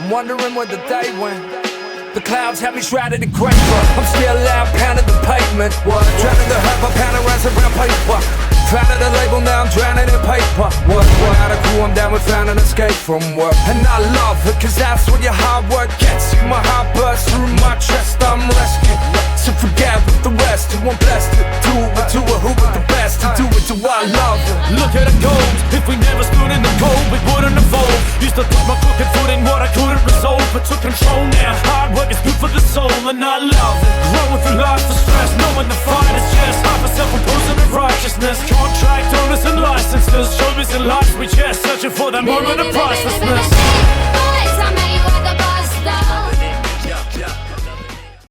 I'm wondering where the day went. The clouds have me shrouded in gray, but I'm still out pounding the pavement. What? Drowning the hurt by pounding rounds around paper. Founded a label, now I'm drowning in paper. What? Without a crew, I'm down with found an escape from work. And I love it, cause that's what your hard work gets you. My heart bursts through my chest, I'm rescued. So forget with the rest, who I'm blessed to do it to it, who was the best to do it to I love it. Look at it goes, if we never stood in the cold, we wouldn't evolve. Used to put my crooked foot in what I couldn't resolve, but took control now. Hard work is good for the soul, and I love it. Growing through life for stress, knowing the fight is just half a self-imposing of righteousness. Contract owners and licenses, showbiz and lives, we just searching for that moment of pricelessness.